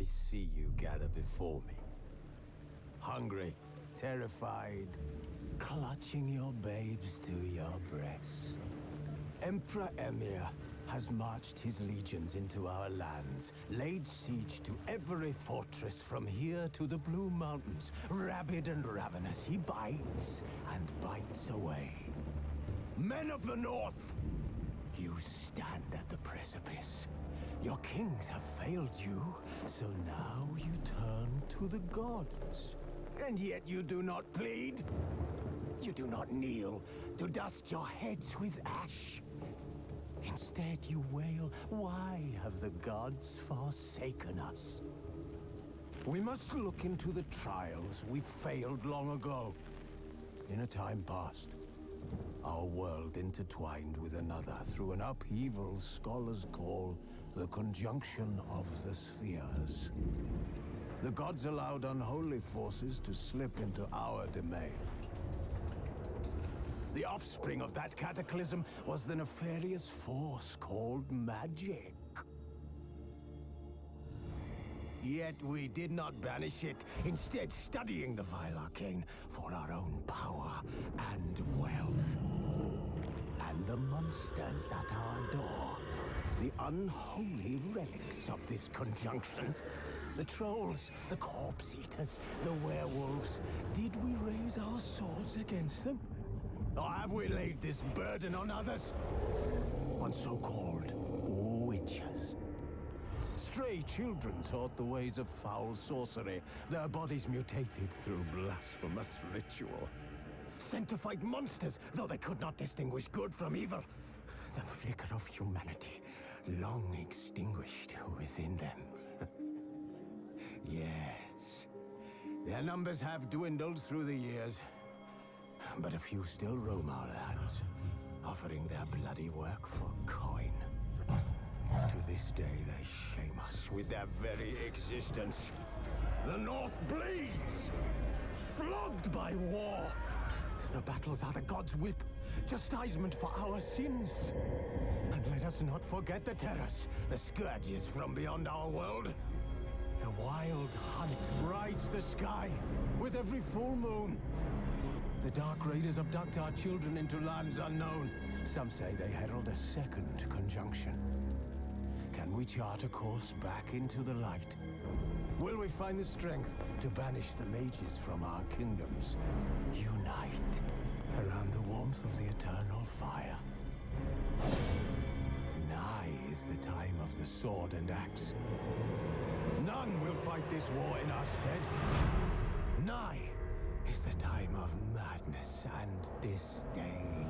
see you gather before me. Hungry, terrified, clutching your babes to your breast. Emperor Emir has marched his legions into our lands, laid siege to every fortress from here to the Blue Mountains. Rabid and ravenous, he bites and bites away. Men of the North, you stand at the precipice. Your kings have failed you, so now you turn to the gods. And yet you do not plead. You do not kneel to dust your heads with ash. Instead you wail, why have the gods forsaken us? We must look into the trials we failed long ago. In a time past, our world intertwined with another through an upheaval scholars call the conjunction of the spheres. The gods allowed unholy forces to slip into our domain. The offspring of that cataclysm was the nefarious force called magic. Yet we did not banish it, instead studying the vile arcane for our own power and wealth. And the monsters at our door, the unholy relics of this conjunction. The trolls, the corpse eaters, the werewolves. Did we raise our swords against them? Or have we laid this burden on others? On so-called witches. Stray children taught the ways of foul sorcery, their bodies mutated through blasphemous ritual. Sent to fight monsters, though they could not distinguish good from evil. The flicker of humanity, long extinguished within them. Yes, their numbers have dwindled through the years, but a few still roam our lands, offering their bloody work for coin. To this day, they shame us with their very existence. The North bleeds, flogged by war. The battles are the gods' whip, chastisement for our sins. And let us not forget the terrors, the scourges from beyond our world. The wild hunt rides the sky with every full moon. The Dark Raiders abduct our children into lands unknown. Some say they herald a second conjunction. Can we chart a course back into the light? Will we find the strength to banish the mages from our kingdoms? Unite around the warmth of the eternal fire. Nigh is the time of the sword and axe. None will fight this war in our stead. Nigh is the time of madness and disdain.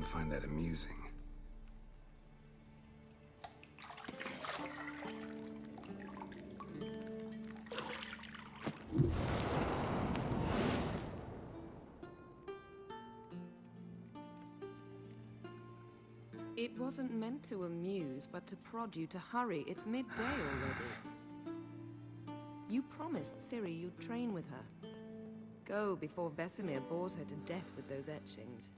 don't find that amusing. It wasn't meant to amuse, but to prod you to hurry. It's midday already. You promised Ciri you'd train with her. Go before Vesemir bores her to death with those etchings.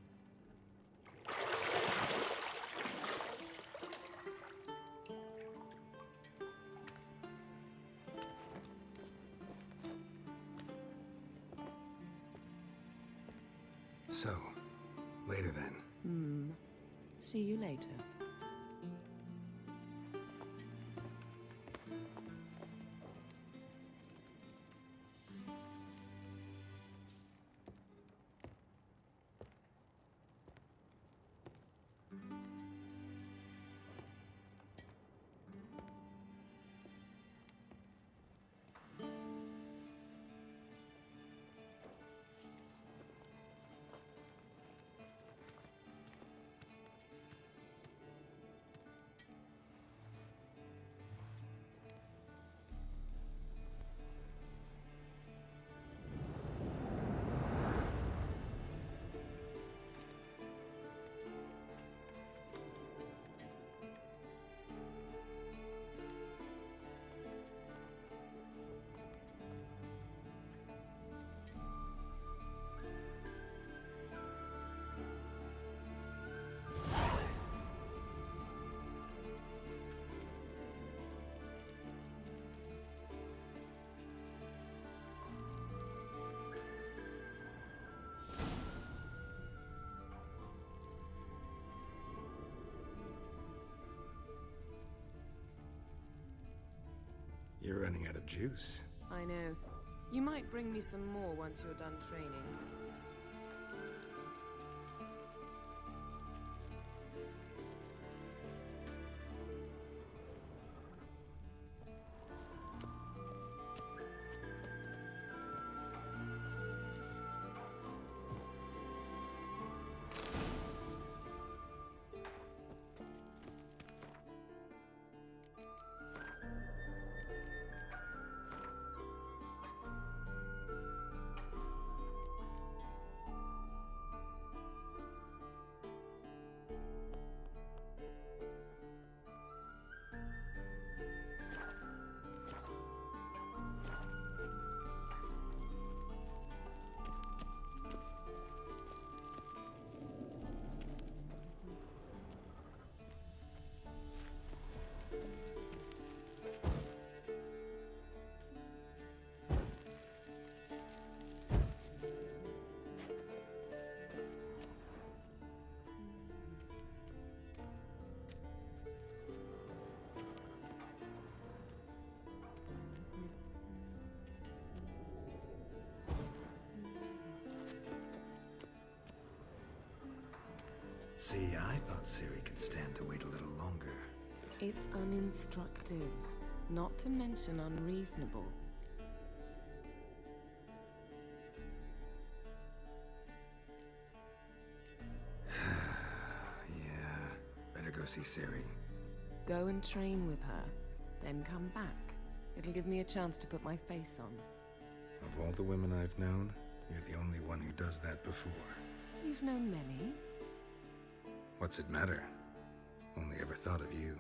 So, later then. See you later. You're running out of juice. I know. You might bring me some more once you're done training. See, I thought Ciri could stand to wait a little longer. It's uninstructive, not to mention unreasonable. Yeah, better go see Ciri. Go and train with her, then come back. It'll give me a chance to put my face on. Of all the women I've known, you're the only one who does that before. You've known many. What's it matter? Only ever thought of you.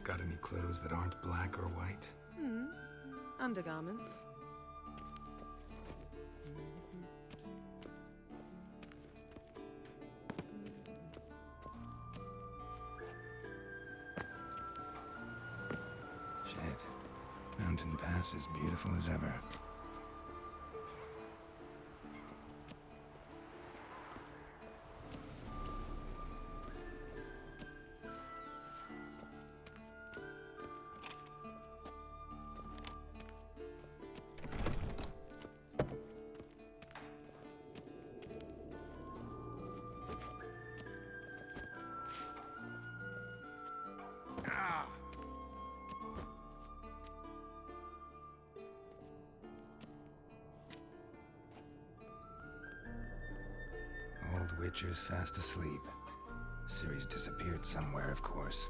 Got any clothes that aren't black or white? Undergarments. Shit. Mountain Pass is beautiful as ever. Witcher's fast asleep. Ciri's disappeared somewhere, of course.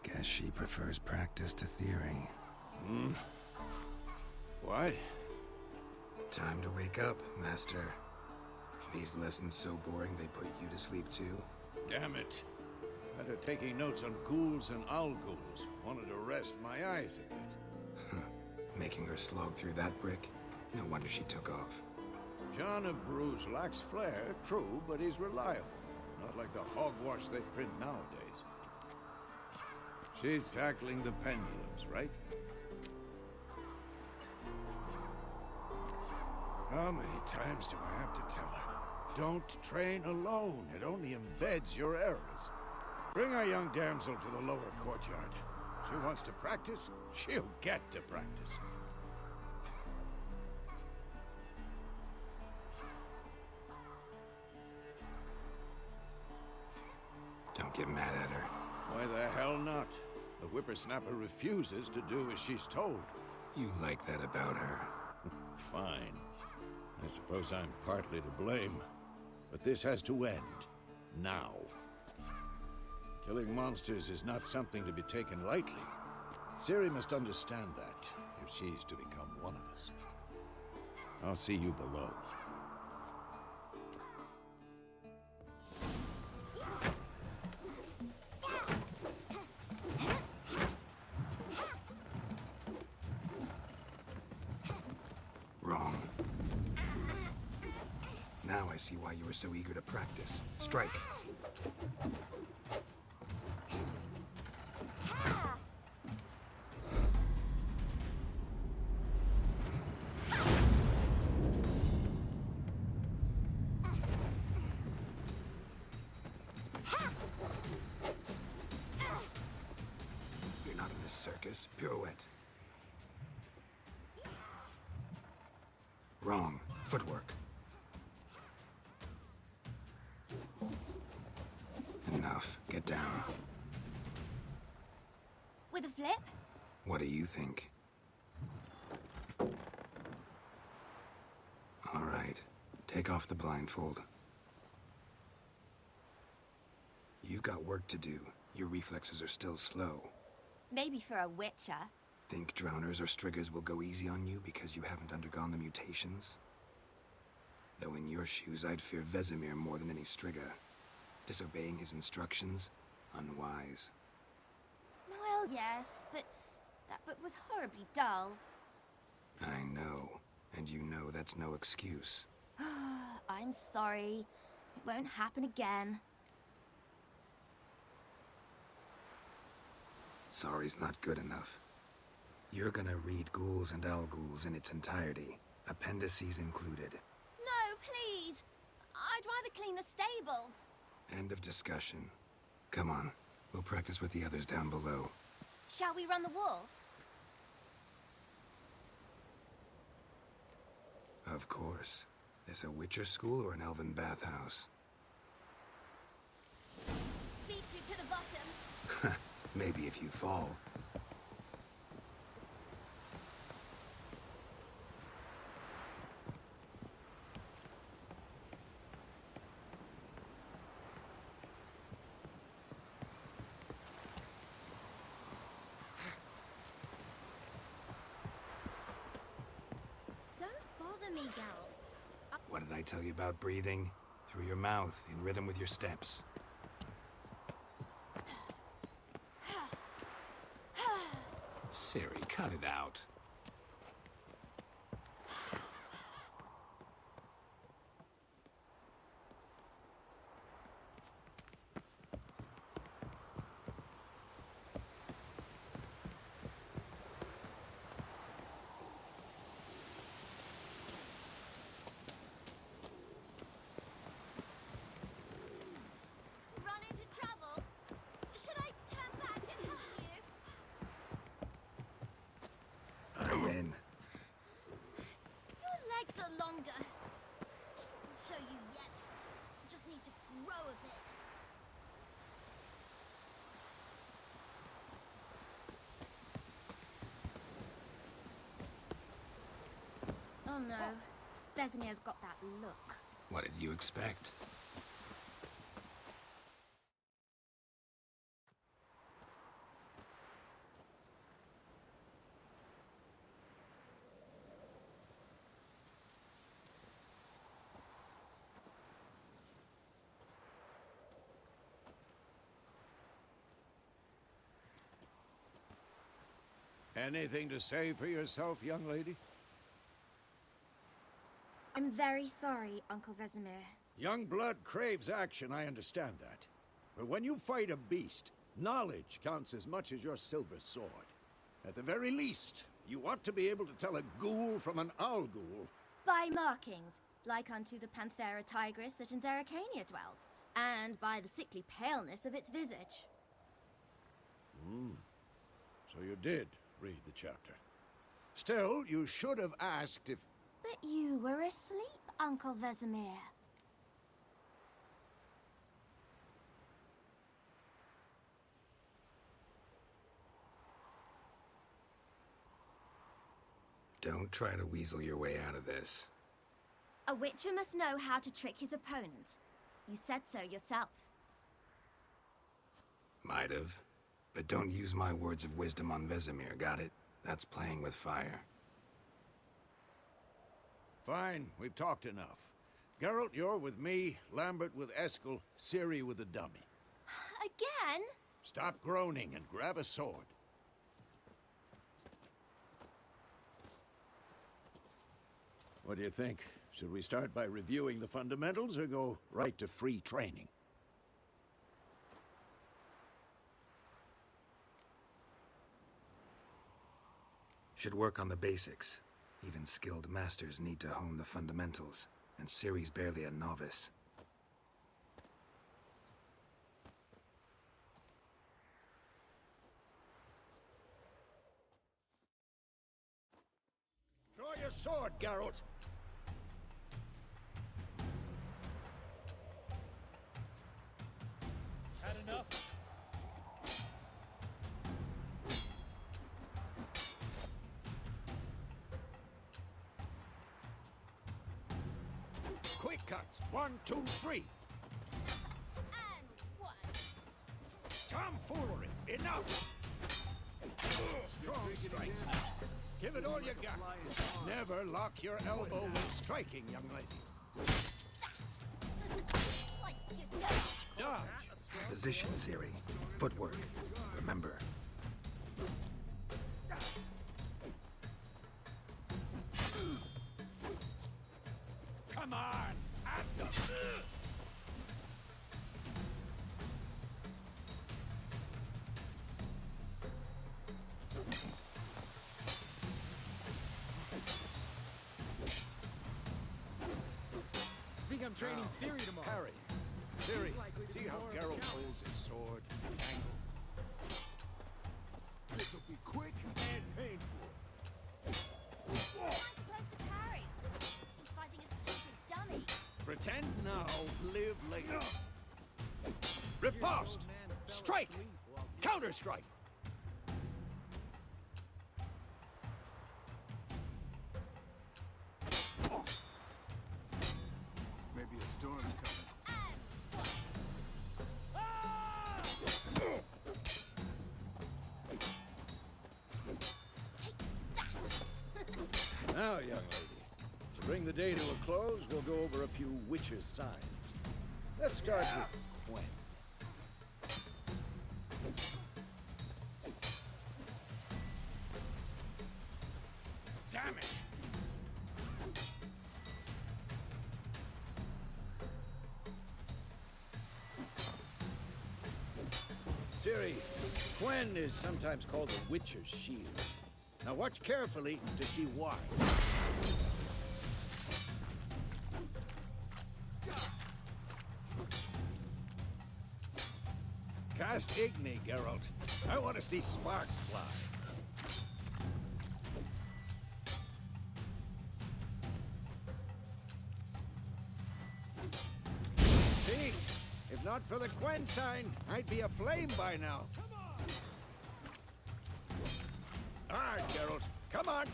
Guess she prefers practice to theory. What? Time to wake up, Master. These lessons so boring they put you to sleep too? Damn it. Had her taking notes on ghouls and owl-ghouls. Wanted to rest my eyes a bit. Making her slog through that brick? No wonder she took off. John of Bruges lacks flair, true, but he's reliable. Not like the hogwash they print nowadays. She's tackling the pendulums, right? How many times do I have to tell her? Don't train alone. It only embeds your errors. Bring our young damsel to the lower courtyard. She wants to practice, she'll get to practice. Don't get mad at her. Why the hell not? The whippersnapper refuses to do as she's told. You like that about her. Fine. I suppose I'm partly to blame. But this has to end. Now. Killing monsters is not something to be taken lightly. Ciri must understand that, if she's to become one of us. I'll see you below. Wrong. Now I see why you were so eager to practice. Strike. You're not in this circus. Pirouette. Wrong. Footwork. Enough. Get down. With a flip? What do you think? All right. Take off the blindfold. You've got work to do. Your reflexes are still slow. Maybe for a witcher. Think drowners or striggers will go easy on you because you haven't undergone the mutations? Though in your shoes, I'd fear Vesemir more than any strigger. Disobeying his instructions? Unwise. Well, yes, but that book was horribly dull. I know. And you know that's no excuse. I'm sorry. It won't happen again. Sorry's not good enough. You're gonna read Ghouls and Owl-Ghouls in its entirety, appendices included. No, please! I'd rather clean the stables. End of discussion. Come on, we'll practice with the others down below. Shall we run the walls? Of course. This a Witcher school or an elven bathhouse? Beat you to the bottom. Maybe if you fall. Don't bother me, Geralt. What did I tell you about breathing? Through your mouth, in rhythm with your steps. Ciri, cut it out. Run into trouble? Should I turn back and help you? know. Vesemir's got that look. What did you expect? Anything to say for yourself, young lady? I'm very sorry, Uncle Vesemir. Young blood craves action, I understand that. But when you fight a beast, knowledge counts as much as your silver sword. At the very least, you ought to be able to tell a ghoul from an owl ghoul. By markings, like unto the Panthera tigris that in Zerrikania dwells, and by the sickly paleness of its visage. So you did read the chapter. Still, you should have asked if... But you were asleep, Uncle Vesemir. Don't try to weasel your way out of this. A witcher must know how to trick his opponent. You said so yourself. Might have. But don't use my words of wisdom on Vesemir, got it? That's playing with fire. Fine, we've talked enough. Geralt, you're with me, Lambert with Eskel, Ciri with the dummy. Again? Stop groaning and grab a sword. What do you think? Should we start by reviewing the fundamentals or go right to free training? Should work on the basics. Even skilled masters need to hone the fundamentals, and Ciri's barely a novice. Draw your sword, Geralt! Had enough? Quick cuts! 1, 2, 3! And one. Tomfoolery! Enough! Strong strikes. Give it all you got. Never lock your elbow when striking, young lady. Slice you down. Dodge! Position, Ciri. Footwork. Remember. Come on! At them! Think I'm training Ciri tomorrow. Harry, Ciri, see how Geralt holds his sword? It's angled. This'll be quick and painful. How am I supposed to parry? I'm fighting a stupid dummy. Pretend now, live later. Riposte! Strike! Counter-strike! Maybe a storm's coming. Now, young lady, to bring the day to a close, we'll go over a few witches' signs. Let's start with Gwen. Damn it! Ciri, Gwen is sometimes called the Witcher's Shield. Now watch carefully to see why. Cast Igni, Geralt. I want to see sparks fly. See? If not for the Gwen sign, I'd be aflame by now. All right, Geralt. Come on.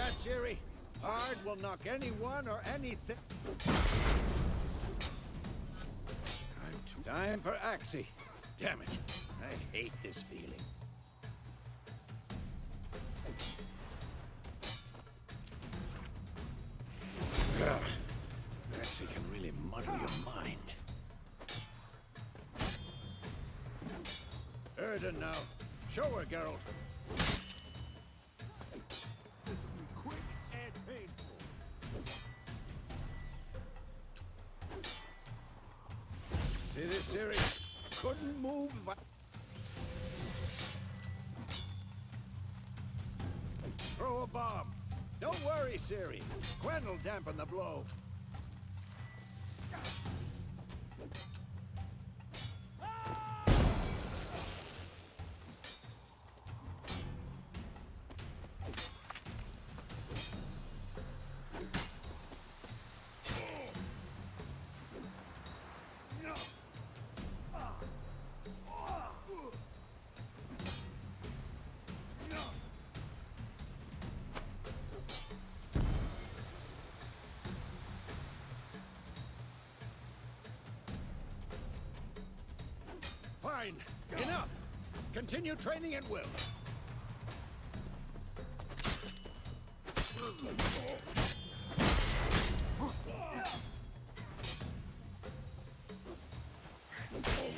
that, Siri? Hard will knock anyone or anything. Time for Axie. Damn it. I hate this feeling. Ugh. Axie can really muddle your mind. Erden now. Show her, Geralt. This will be quick and painful. See this, Siri? Couldn't move. Throw a bomb. Don't worry, Siri. Gwen will dampen the blow. Fine. Enough. Continue training at will.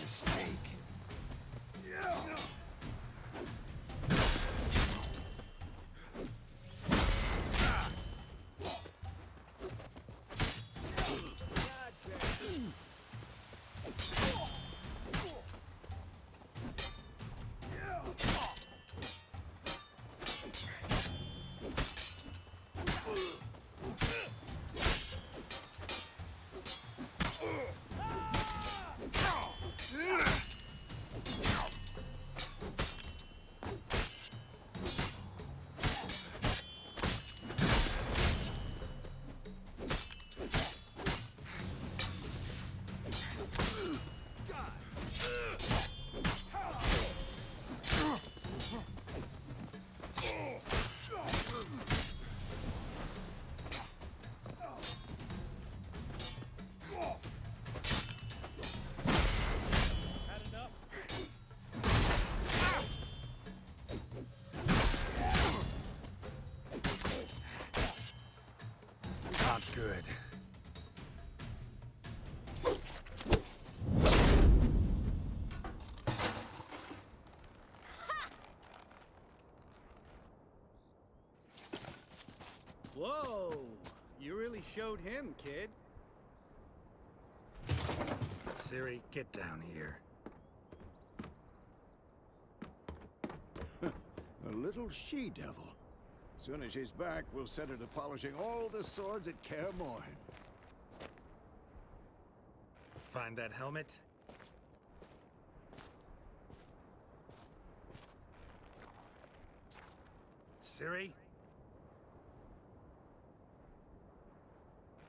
Mistake. Not good. Whoa! You really showed him, kid. Siri, get down here. A little she-devil. Soon as she's back, we'll set her to polishing all the swords at Kaer Morhen. Find that helmet? Siri?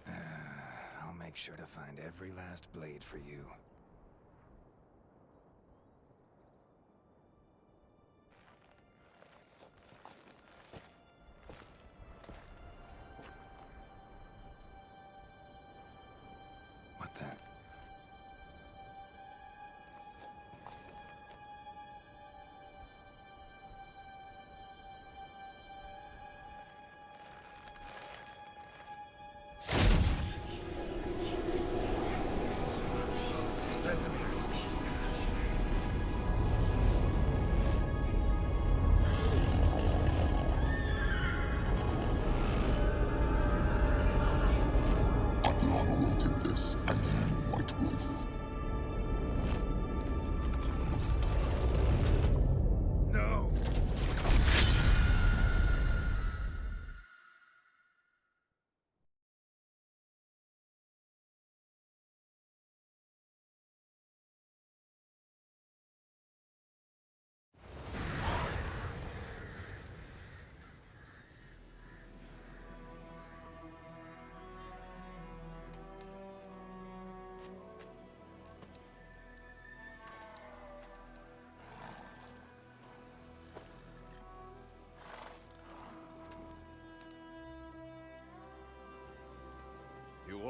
I'll make sure to find every last blade for you. What the? Vesemir. Adlan awaited this, and you, White Wolf. No!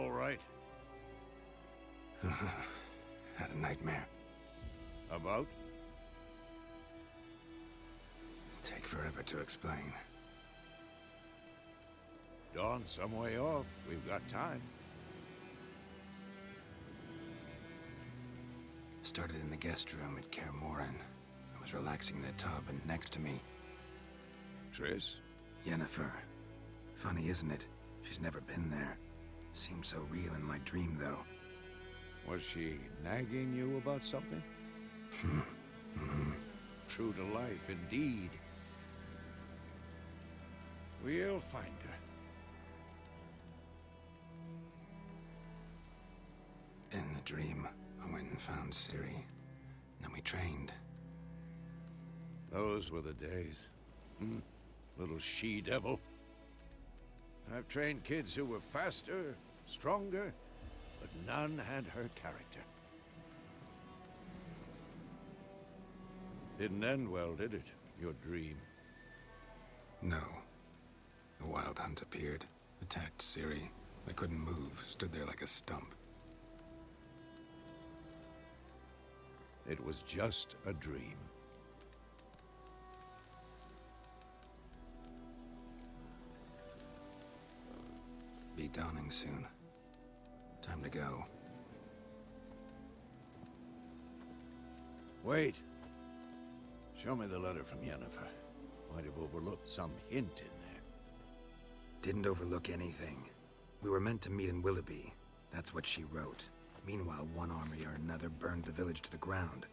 all right? Had a nightmare. About? Take forever to explain. Dawn's some way off. We've got time. Started in the guest room at Kaer Morhen. I was relaxing in the tub, and next to me, Triss? Yennefer. Funny, isn't it? She's never been there. Seemed so real in my dream, though. Was she nagging you about something? True to life, indeed. We'll find her. In the dream, I went and found Ciri. Then we trained. Those were the days. Little she-devil. I've trained kids who were faster, stronger, but none had her character. Didn't end well, did it? Your dream? No. A wild hunt appeared, attacked Ciri. I couldn't move, stood there like a stump. It was just a dream. Be dawning soon. Time to go. Wait. Show me the letter from Yennefer. Might have overlooked some hint in there. Didn't overlook anything. We were meant to meet in Willoughby. That's what she wrote. Meanwhile, one army or another burned the village to the ground.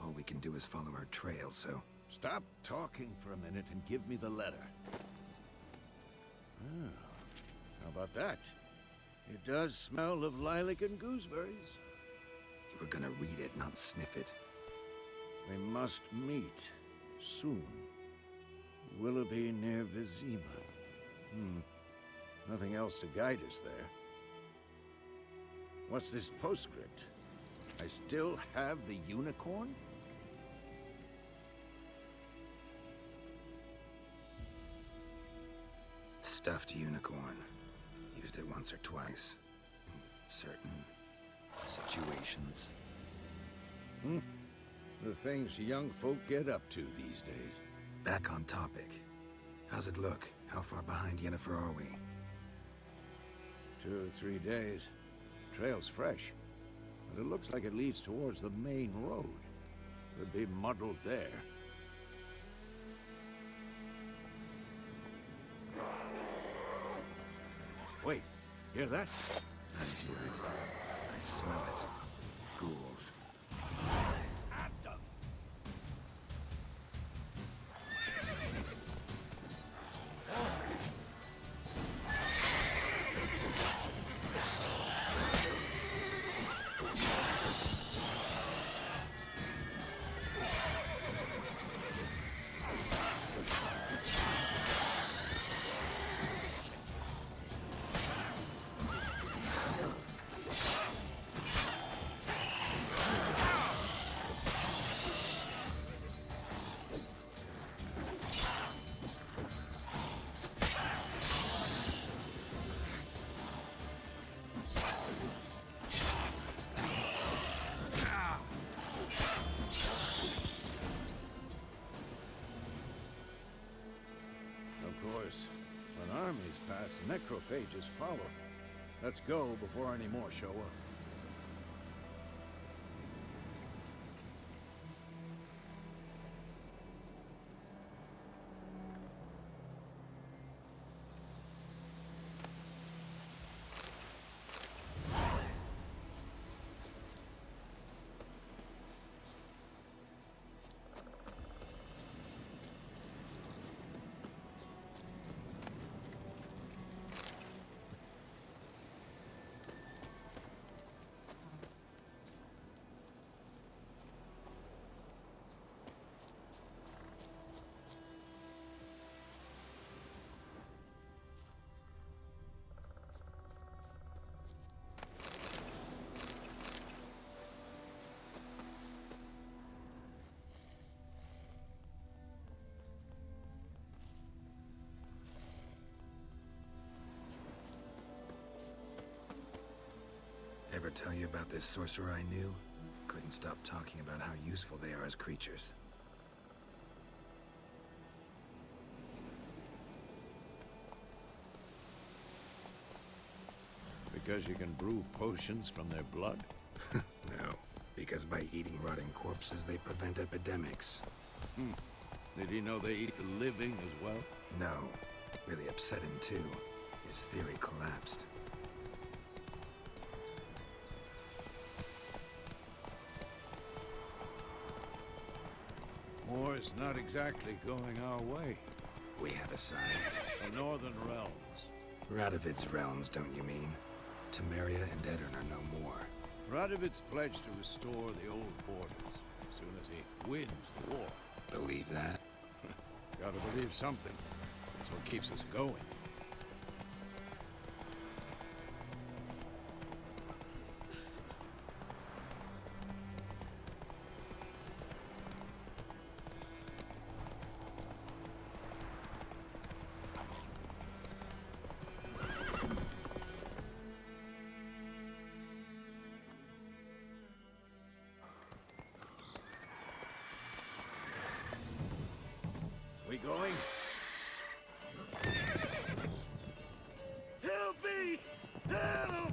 All we can do is follow her trail, so... Stop talking for a minute and give me the letter. Oh, how about that? It does smell of lilac and gooseberries. You were gonna read it, not sniff it. We must meet. Soon. Willoughby near Vizima. Nothing else to guide us there. What's this postscript? I still have the unicorn? Stuffed unicorn. Used it once or twice. In certain situations. The things young folk get up to these days. Back on topic. How's it look? How far behind Yennefer are we? 2 or 3 days. Trail's fresh, but it looks like it leads towards the main road. Could be muddled there. Wait, hear that? I hear it. I smell it. Ghouls. At them! When armies pass, necrophages follow. Let's go before any more show up. Ever tell you about this sorcerer I knew? Couldn't stop talking about how useful they are as creatures. Because you can brew potions from their blood? No, because by eating rotting corpses, they prevent epidemics. Did he know they eat the living as well? No. Really upset him, too. His theory collapsed. War's not exactly going our way. We have a sign. The Northern Realms. Radovid's realms, don't you mean? Temeria and Edirn are no more. Radovid's pledged to restore the old borders as soon as he wins the war. Believe that? Gotta believe something. That's what keeps us going. We going? Help me! Help!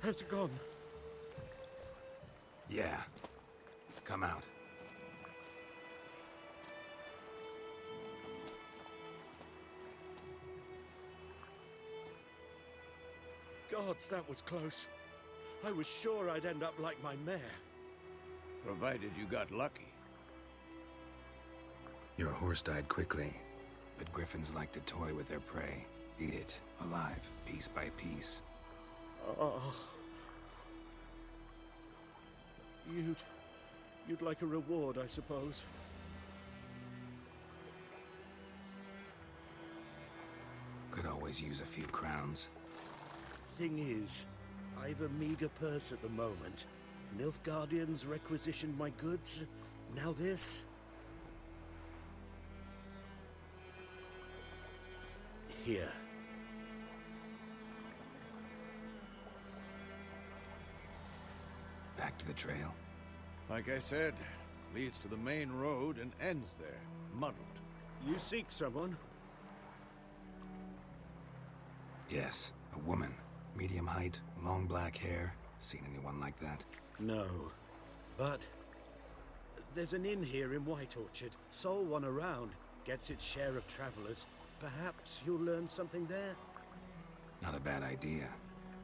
Has it gone? Yeah. Come out. Gods, that was close. I was sure I'd end up like my mare. Provided you got lucky. Your horse died quickly, but griffins like to toy with their prey. Eat it, alive, piece by piece. Oh. You'd like a reward, I suppose. Could always use a few crowns. Thing is, I've a meager purse at the moment. Nilfgaardians requisitioned my goods. Now this. Here. Back to the trail. Like I said, leads to the main road and ends there, muddled. You seek someone? Yes, a woman. Medium height, long black hair. Seen anyone like that? No. But there's an inn here in White Orchard. Sole one around. Gets its share of travelers. Perhaps you'll learn something there? Not a bad idea.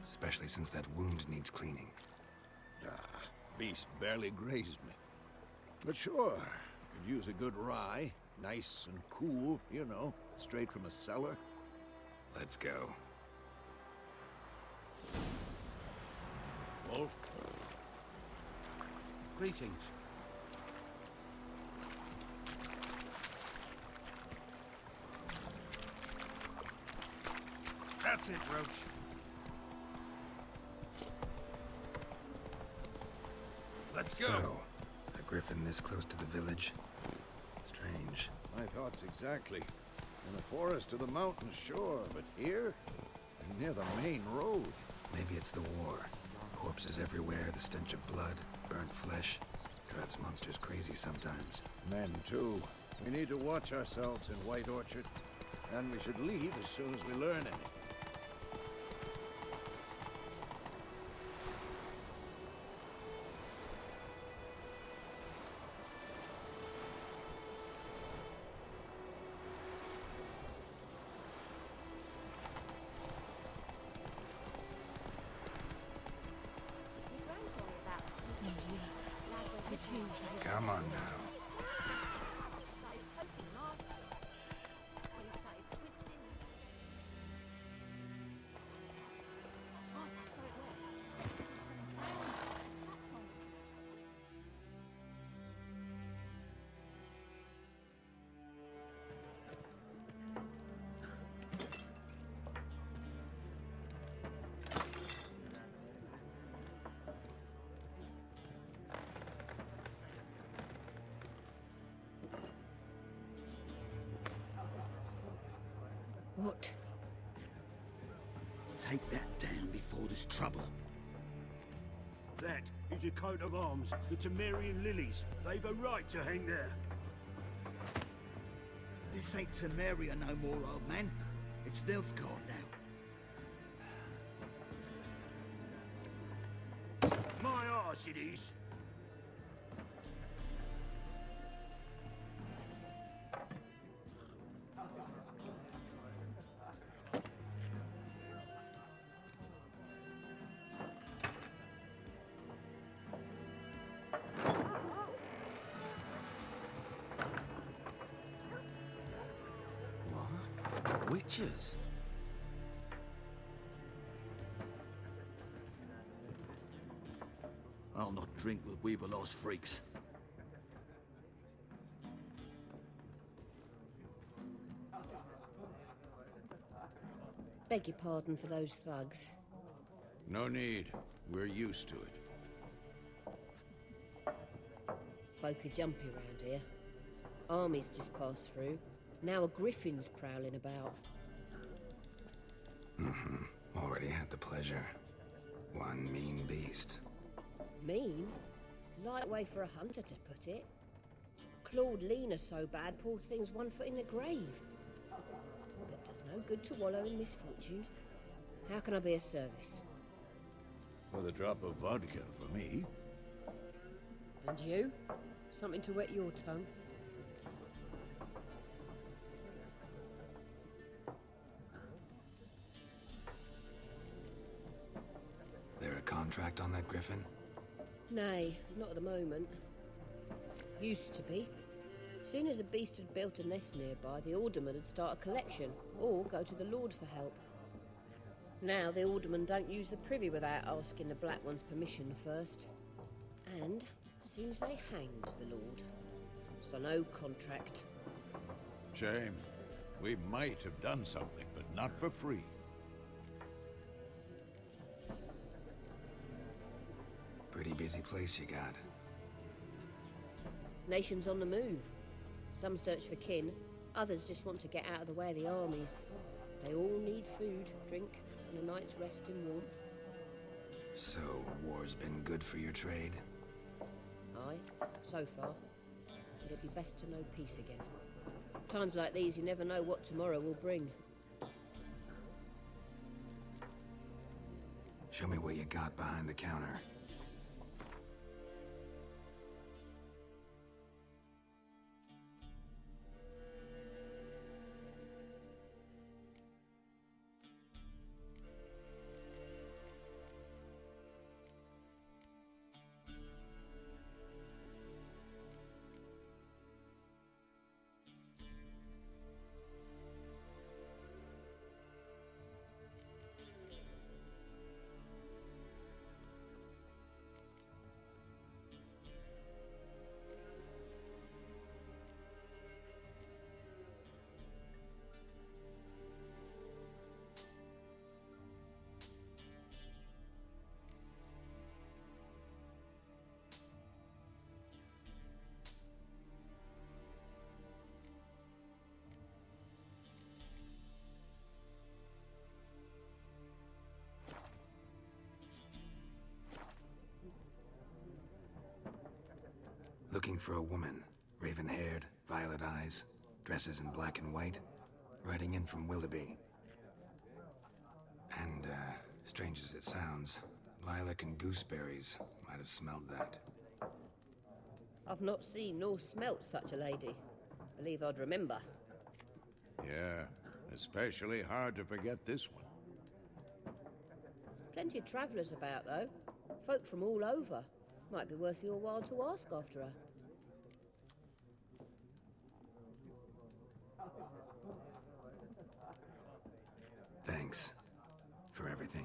Especially since that wound needs cleaning. Beast barely grazed me. But sure, could use a good rye. Nice and cool, you know, straight from a cellar. Let's go. Wolf? Greetings. That's it, Roach. Let's go. So, a griffin this close to the village? Strange. My thoughts exactly. In the forest or the mountains, sure, but here? Near the main road. Maybe it's the war. Corpses everywhere, the stench of blood, burnt flesh. Drives monsters crazy sometimes. Men, too. We need to watch ourselves in White Orchard. And we should leave as soon as we learn anything. What? Take that down before there's trouble. That is a coat of arms, the Temerian lilies. They've a right to hang there. This ain't Temeria no more, old man. It's Nilfgaard now. My arse it is. Witches? I'll not drink with Weaver-lost freaks. Beg your pardon for those thugs. No need. We're used to it. Folk are jumpy round here. Armies just passed through. Now a griffin's prowling about. Already had the pleasure. One mean beast. Mean? Light way for a hunter to put it. Clawed Lena so bad, poor thing's 1 foot in the grave. But does no good to wallow in misfortune. How can I be of service? With a drop of vodka for me. And you? Something to wet your tongue? There a contract on that griffin? Nay, not at the moment. Used to be. Soon as a beast had built a nest nearby, the alderman would start a collection, or go to the Lord for help. Now the alderman don't use the privy without asking the Black One's permission first. And seems they hanged the Lord. So no contract. Shame. We might have done something, but not for free. Pretty busy place you got. Nations on the move. Some search for kin, others just want to get out of the way of the armies. They all need food, drink, and a night's rest in warmth. So, war's been good for your trade? Aye, so far. But it'd be best to know peace again. Times like these, you never know what tomorrow will bring. Show me what you got behind the counter. Looking for a woman. Raven-haired, violet eyes, dresses in black and white, riding in from Willoughby. And, strange as it sounds, lilac and gooseberries might have smelled that. I've not seen nor smelt such a lady. Believe I'd remember. Yeah, especially hard to forget this one. Plenty of travellers about, though. Folk from all over. Might be worth your while to ask after her. Thanks for everything.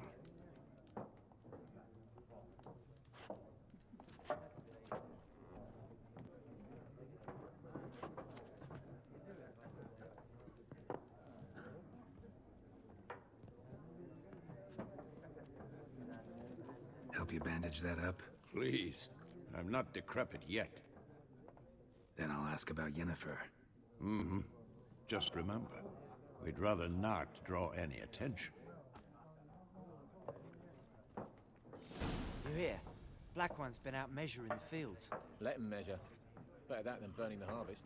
Help you bandage that up? Please. I'm not decrepit yet. Then I'll ask about Yennefer. Just remember, We'd rather not draw any attention. You hear? Black One's been out measuring the fields. Let him measure. Better that than burning the harvest.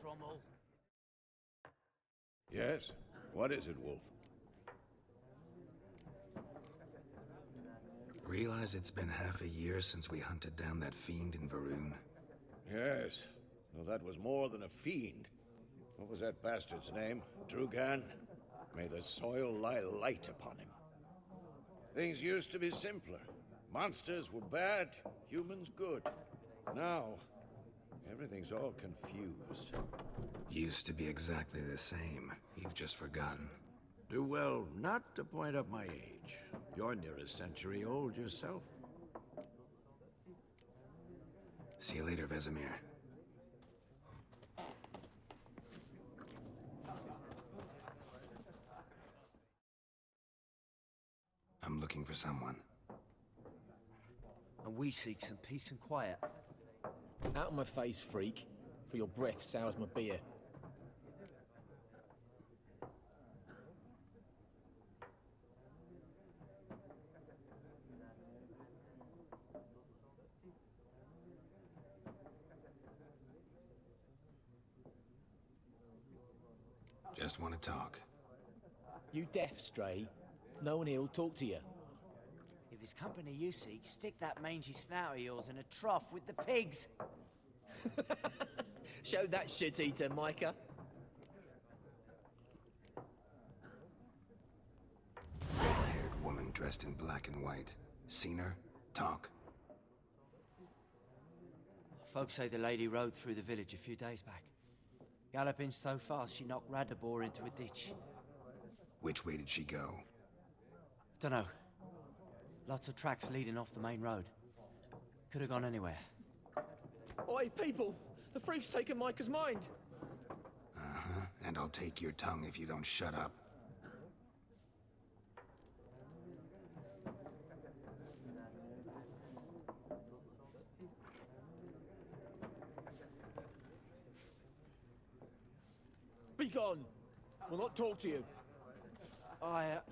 Drommel. Yes? What is it, Wolf? Realize it's been half a year since we hunted down that fiend in Varun? Yes. Well, that was more than a fiend. What was that bastard's name? Drugan? May the soil lie light upon him. Things used to be simpler. Monsters were bad, humans good. Now, everything's all confused. Used to be exactly the same. You've just forgotten. Do well not to point up my age. You're near a century old yourself. See you later, Vesemir. I'm looking for someone. And we seek some peace and quiet. Out of my face, freak. For your breath sours my beer. Just want to talk. You deaf, Stray? No one here'll talk to you. If it's company you seek, stick that mangy snout of yours in a trough with the pigs. Show that shit-eater, Micah. Red-haired woman dressed in black and white. Seen her? Talk. Folks say the lady rode through the village a few days back. Galloping so fast she knocked Radabor into a ditch. Which way did she go? Dunno. Lots of tracks leading off the main road. Could have gone anywhere. Oi, people! The freak's taken Micah's mind! Uh-huh, and I'll take your tongue if you don't shut up. Be gone! We'll not talk to you. I've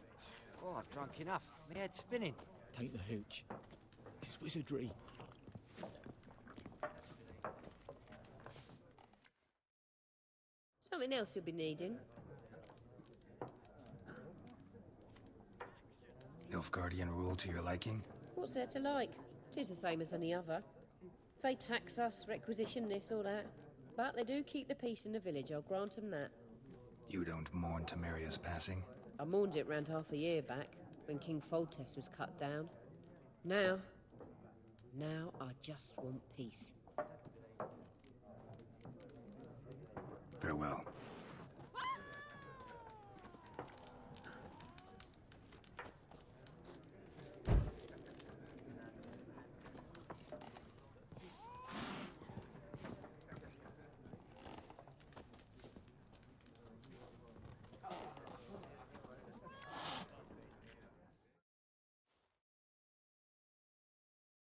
drunk enough. My head's spinning. Take the hooch. It's wizardry. Something else you'll be needing. Nilfgaardian rule to your liking? What's there to like? 'Tis the same as any other. They tax us, requisition this or that. But they do keep the peace in the village, I'll grant them that. You don't mourn Temeria's passing? I mourned it round half a year back, when King Foltest was cut down. Now I just want peace. Farewell.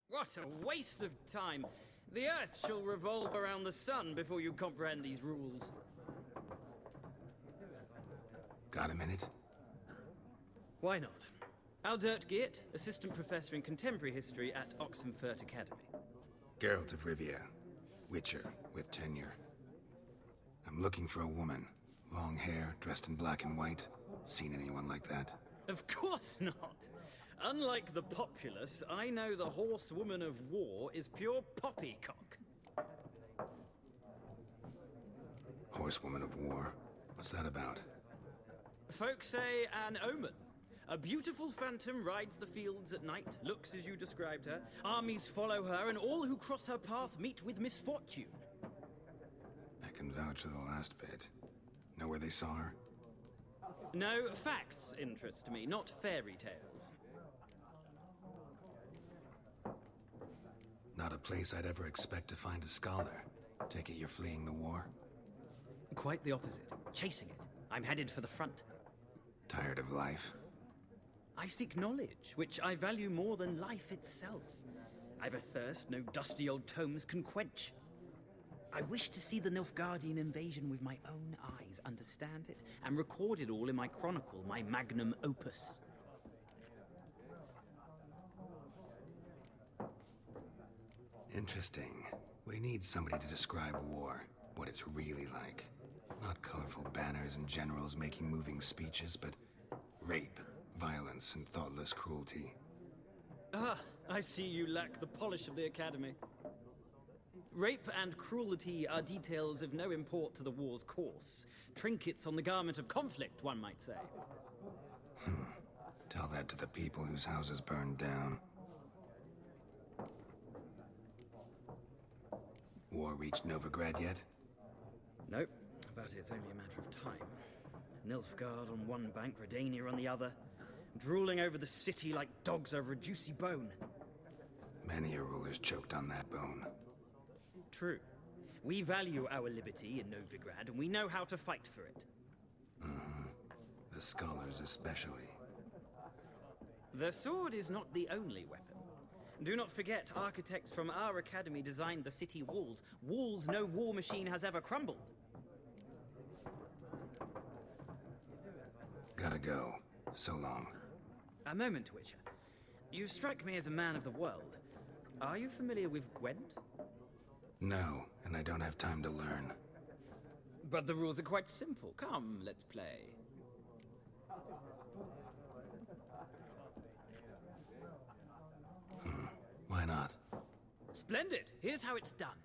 What a waste of time! The Earth shall revolve around the sun before you comprehend these rules. Got a minute? Why not? Aldert Geert, Assistant Professor in Contemporary History at Oxenfurt Academy. Geralt of Rivia, Witcher, with tenure. I'm looking for a woman. Long hair, dressed in black and white. Seen anyone like that? Of course not! Unlike the populace, I know the horsewoman of war is pure poppycock. Horsewoman of war? What's that about? Folk say an omen. A beautiful phantom rides the fields at night, looks as you described her. Armies follow her, and all who cross her path meet with misfortune. I can vouch for the last bit. Know where they saw her? No, facts interest me, not fairy tales. Not a place I'd ever expect to find a scholar. Take it you're fleeing the war? Quite the opposite. Chasing it. I'm headed for the front. Tired of life? I seek knowledge, which I value more than life itself. I've a thirst no dusty old tomes can quench. I wish to see the Nilfgaardian invasion with my own eyes, understand it, and record it all in my chronicle, my magnum opus. Interesting. We need somebody to describe war, what it's really like. Not colorful banners and generals making moving speeches, but rape, violence, and thoughtless cruelty. Ah, I see you lack the polish of the Academy. Rape and cruelty are details of no import to the war's course. Trinkets on the garment of conflict, one might say. Tell that to the people whose houses burned down. War reached Novigrad yet? Nope, but it's only a matter of time. Nilfgaard on one bank, Redania on the other, drooling over the city like dogs over a juicy bone. Many a ruler's choked on that bone. True. We value our liberty in Novigrad, and we know how to fight for it. The scholars especially. The sword is not the only weapon. Do not forget, architects from our academy designed the city walls. Walls no war machine has ever crumbled. Gotta go. So long. A moment, Witcher. You strike me as a man of the world. Are you familiar with Gwent? No, and I don't have time to learn. But the rules are quite simple. Come, let's play. Why not? Splendid! Here's how it's done.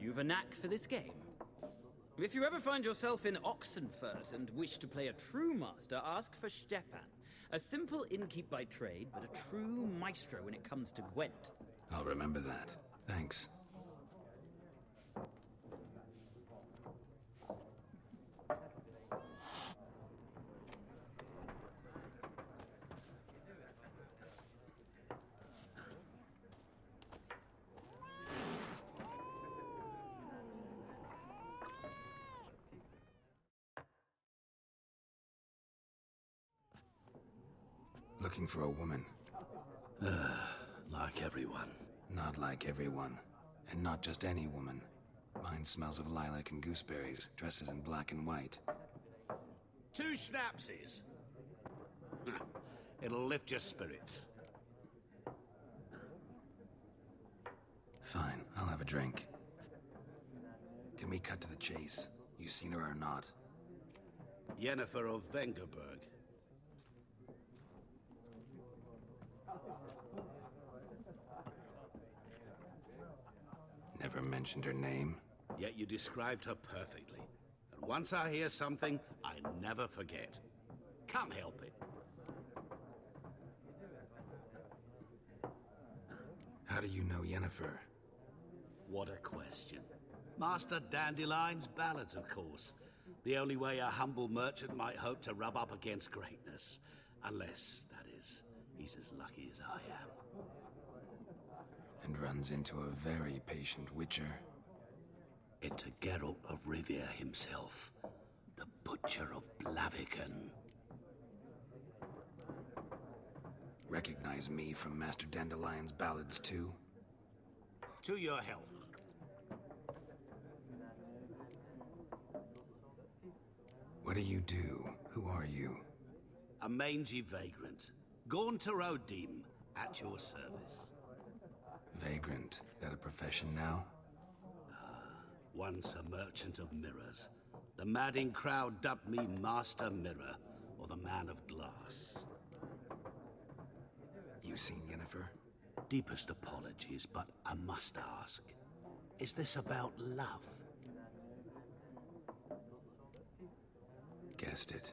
You've a knack for this game. If you ever find yourself in Oxenfurt and wish to play a true master, ask for Stepan. A simple innkeep by trade, but a true maestro when it comes to Gwent. I'll remember that. Thanks. Looking for a woman. Like everyone. Not like everyone. And not just any woman. Mine smells of lilac and gooseberries, dresses in black and white. 2 schnapsies. It'll lift your spirits. Fine, I'll have a drink. Can we cut to the chase? You seen her or not? Yennefer of Vengerberg. Never mentioned her name. Yet you described her perfectly. And once I hear something, I never forget. Can't help it. How do you know Yennefer? What a question. Master Dandelion's ballads, of course. The only way a humble merchant might hope to rub up against greatness. Unless, that is, he's as lucky as I am. And runs into a very patient witcher. Into Geralt of Rivia himself, the Butcher of Blaviken. Recognize me from Master Dandelion's ballads too? To your health. What do you do? Who are you? A mangy vagrant. Gaunter O'Deem, at your service. Vagrant. That a profession now? Once a merchant of mirrors. The madding crowd dubbed me Master Mirror, or the Man of Glass. You seen Yennefer? Deepest apologies, but I must ask. Is this about love? Guessed it.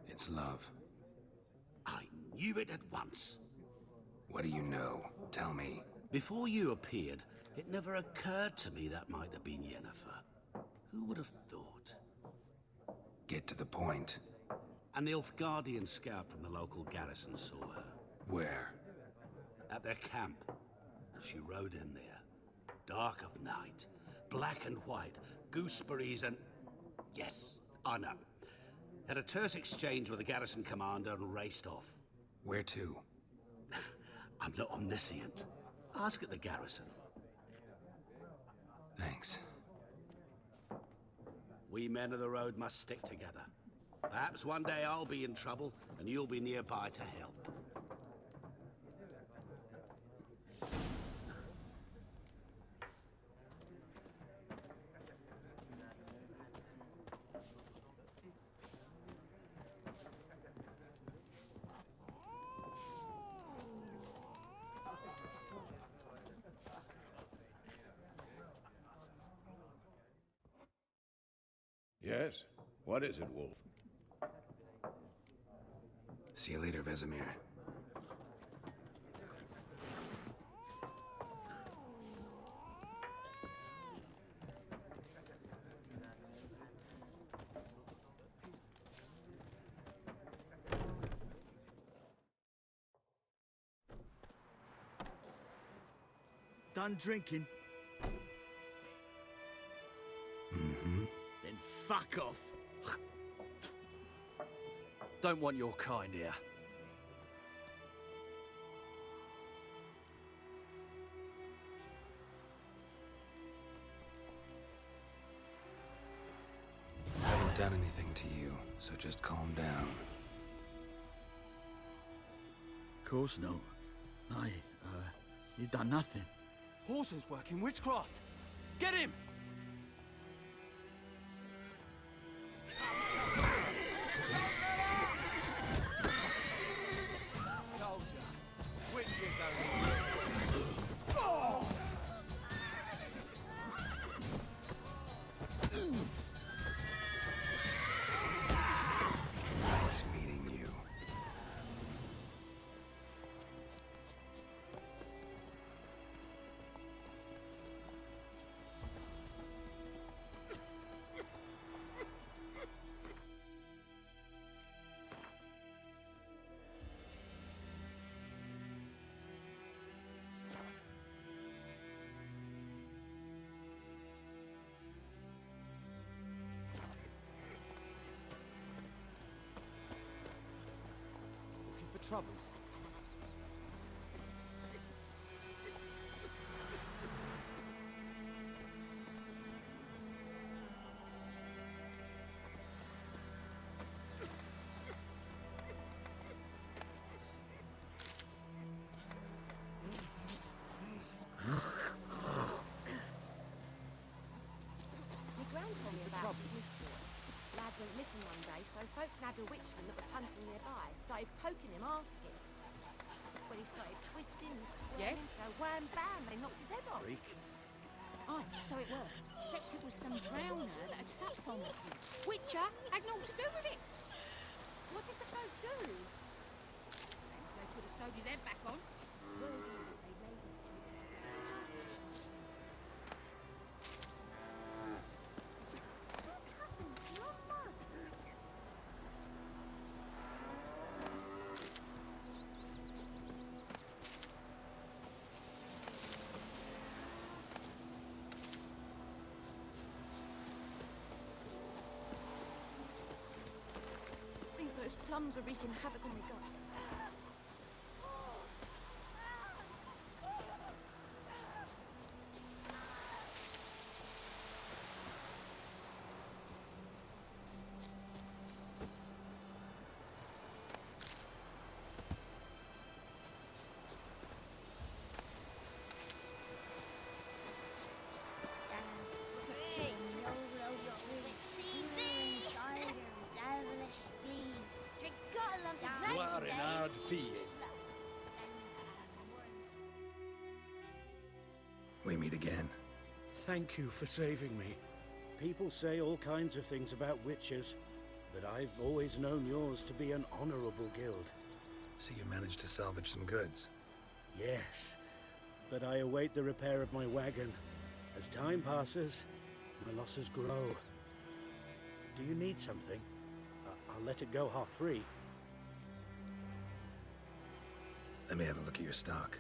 It's love. I knew it at once. What do you know? Tell me. Before you appeared, it never occurred to me that might have been Yennefer. Who would have thought? Get to the point. A Nilfgaardian scout from the local garrison saw her. Where? At their camp. She rode in there. Dark of night. Black and white. Gooseberries and... Yes, I know. Had a terse exchange with the garrison commander and raced off. Where to? I'm not omniscient. Ask at the garrison. Thanks. We men of the road must stick together. Perhaps one day I'll be in trouble, and you'll be nearby to help. Yes? What is it, Wolf? See you later, Vesemir. Done drinking? Then fuck off. Don't want your kind here. I haven't done anything to you, so just calm down. Of course no. You done nothing. Horses working witchcraft! Get him! Told ya. Witches only. trouble? Lad went missing one day, so folk nabbed a witchman that was hunting nearby, started poking him, asking. When he started twisting and squirming, Yes? so wham bam, they knocked his head off. Freak. Aye, so it were. Except it was some drowner that had supped on the few. Witcher had naught to do with it. What did the folk do? They could have sewed his head back on. Word is, they laid his corpse to rest. What happened to your mum? I think those plums are wreaking havoc on my gut. You are an hard feast. We meet again. Thank you for saving me. People say all kinds of things about witches, but I've always known yours to be an honorable guild. So you managed to salvage some goods? Yes, but I await the repair of my wagon. As time passes, my losses grow. Do you need something? I'll let it go half-free. Let me have a look at your stock.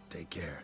Take care.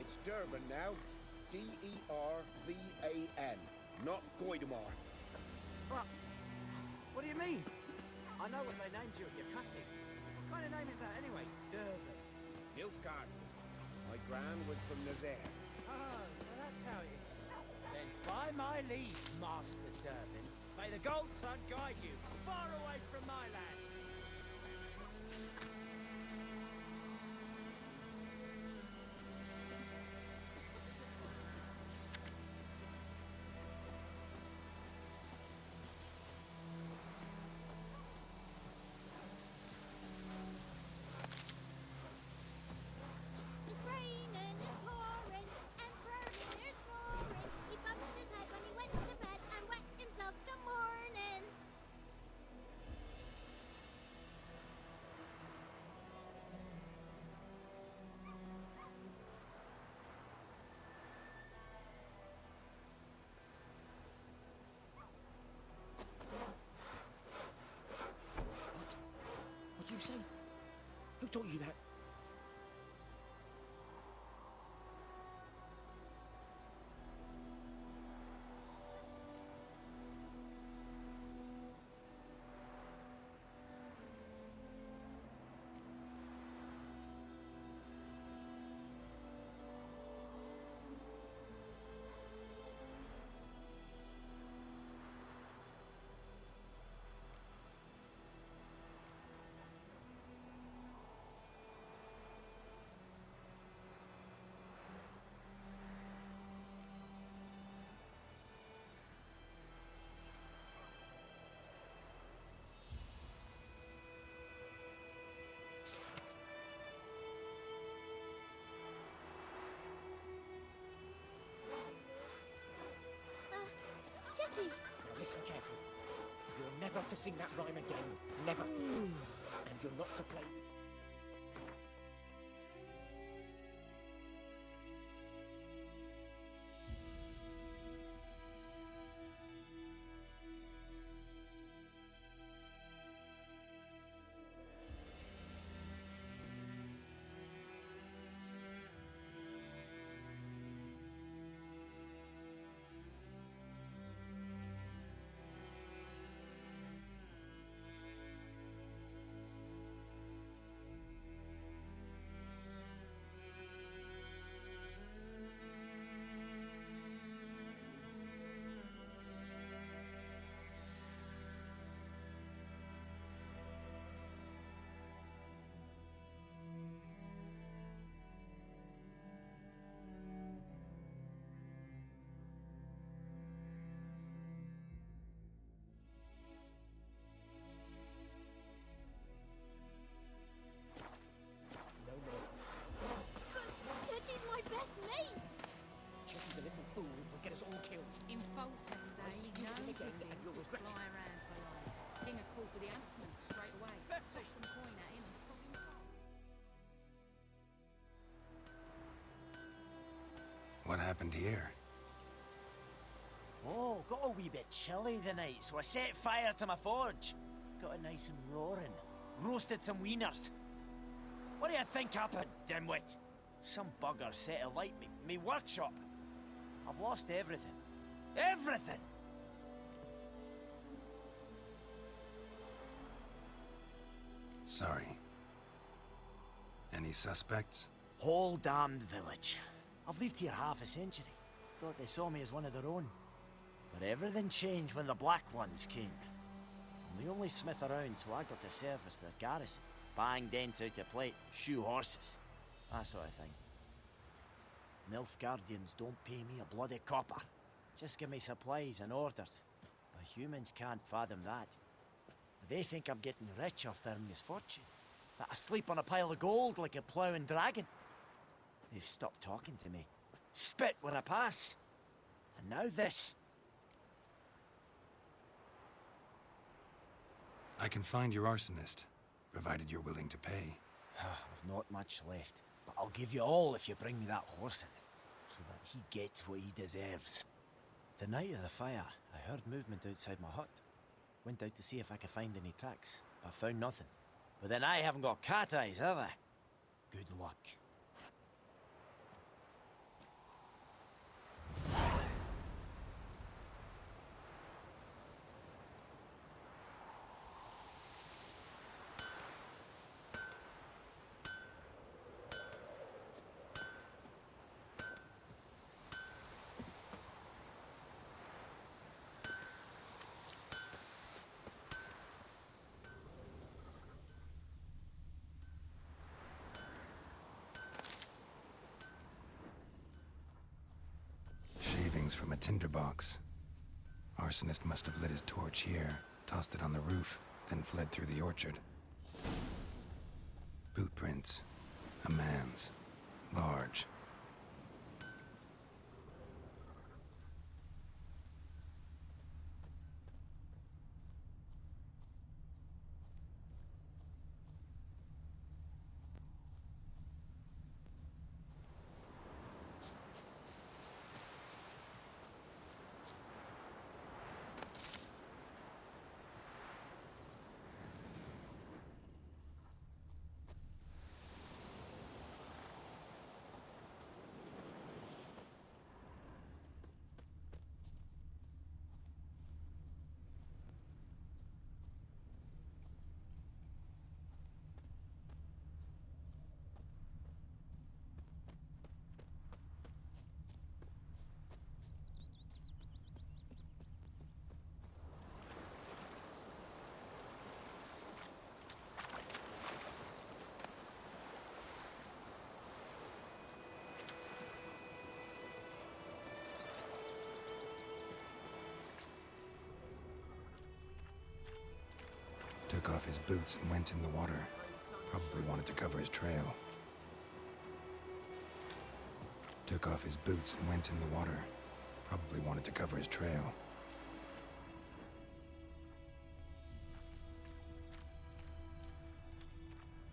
It's Durban now. D-E-R-V-A-N. Not Goidamar. What do you mean? I know what they named you at your cutting. What kind of name is that anyway? Dervin. Nilfgaard. My gran was from Nazaire. Oh, so that's how it is. Then by my leave, Master Dervin, may the Gold Sun guide you far away from my land. It's raining and pouring, and Vermeer's snoring. He bumped his head when he went to bed and wet himself the morning. What do you say? Who taught you that? Jetty! Now listen carefully. You're never to sing that rhyme again. Never. And you're not to play. No more. But Jetty's my best mate! Chetty's a little fool who'll get us all killed. In Foltest I'll see Day, you no him again griffin and you'll would regret fly it. around for long. King a call for the huntsman straight away. Toss some coin at him and pop him soul. What happened here? Oh, got a wee bit chilly the night, so I set fire to my forge. Got it nice and roaring. Roasted some wieners. What do you think happened, dimwit? Some bugger set alight me workshop. I've lost everything. Everything! Sorry. Any suspects? Whole damned village. I've lived here half a century. Thought they saw me as one of their own. But everything changed when the Black Ones came. I'm the only smith around, so I got to service their garrison. Bang dents out of plate, shoe horses. That sort of thing. Nilfgaardians don't pay me a bloody copper. Just give me supplies and orders. But humans can't fathom that. They think I'm getting rich off their misfortune. That I sleep on a pile of gold like a ploughing dragon. They've stopped talking to me. Spit when I pass. And now this. I can find your arsonist, provided you're willing to pay. I've not much left, but I'll give you all if you bring me that horse in, so that he gets what he deserves. The night of the fire, I heard movement outside my hut. Went out to see if I could find any tracks, but found nothing. But then I haven't got cat eyes, have I? Good luck. Remainings from a tinderbox. Arsonist must have lit his torch here, tossed it on the roof, then fled through the orchard. Boot prints. A man's. Large. Took off his boots and went in the water. Probably wanted to cover his trail. Took off his boots and went in the water. Probably wanted to cover his trail.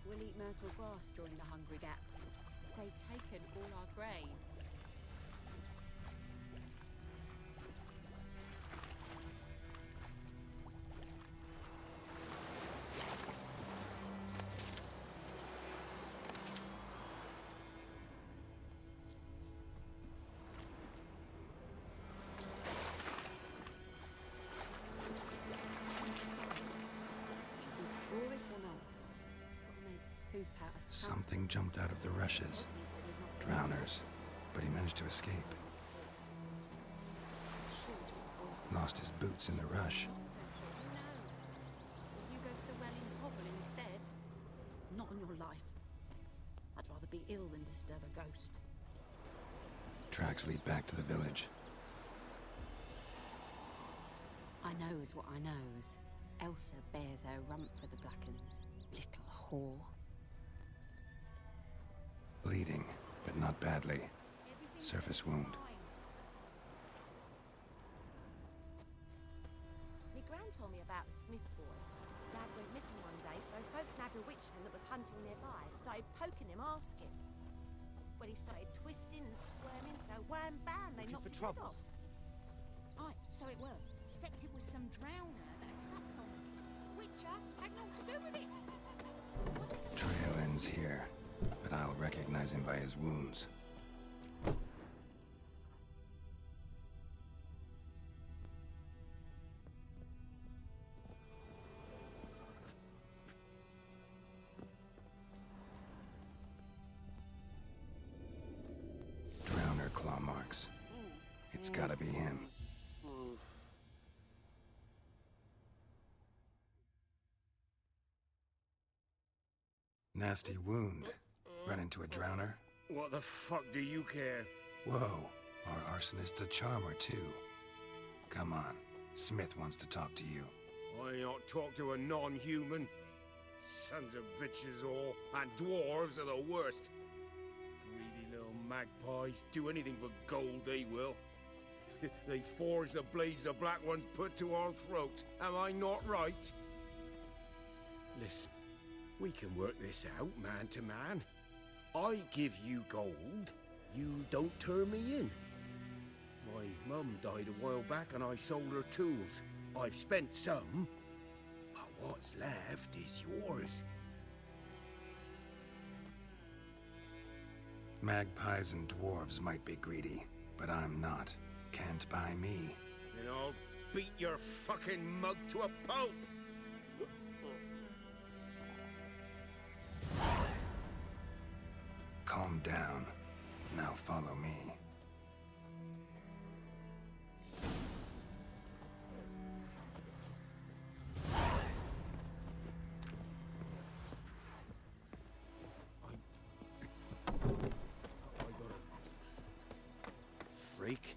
We'll eat myrtle grass during the Hungry Gap. They've taken all our grain. Something jumped out of the rushes. Drowners. But he managed to escape. Lost his boots in the rush. You go to the well in Hovel instead? Not on your life. I'd rather be ill than disturb a ghost. Tracks lead back to the village. I knows what I knows. Elsa bears her rump for the Blackens. Little whore. Bleeding, but not badly. Surface wound. Me gran told me about the Smith boy. Dad went missing one day, so folk nabbed a witchman that was hunting nearby, started poking him, asking. When he started twisting and squirming, so wham bam, they knocked his head off. Aye, so it were. Except it was some drowner that had supped on him. Witcher had naught to do with it. Trail ends here, but I'll recognize him by his wounds. Drowner claw marks. It's gotta be him. Nasty wound. Run into a drowner? What the fuck do you care? Whoa, our arsonist's a charmer too. Come on, Smith wants to talk to you. I ain't not talk to a non-human. Sons of bitches all, and dwarves are the worst. Greedy little magpies, do anything for gold they will. They forge the blades the black ones put to our throats, am I not right? Listen, we can work this out man to man. I give you gold, you don't turn me in. My mum died a while back and I sold her tools. I've spent some, but what's left is yours. Magpies and dwarves might be greedy, but I'm not. Can't buy me. Then I'll beat your fucking mug to a pulp! Calm down. Now follow me. Freak.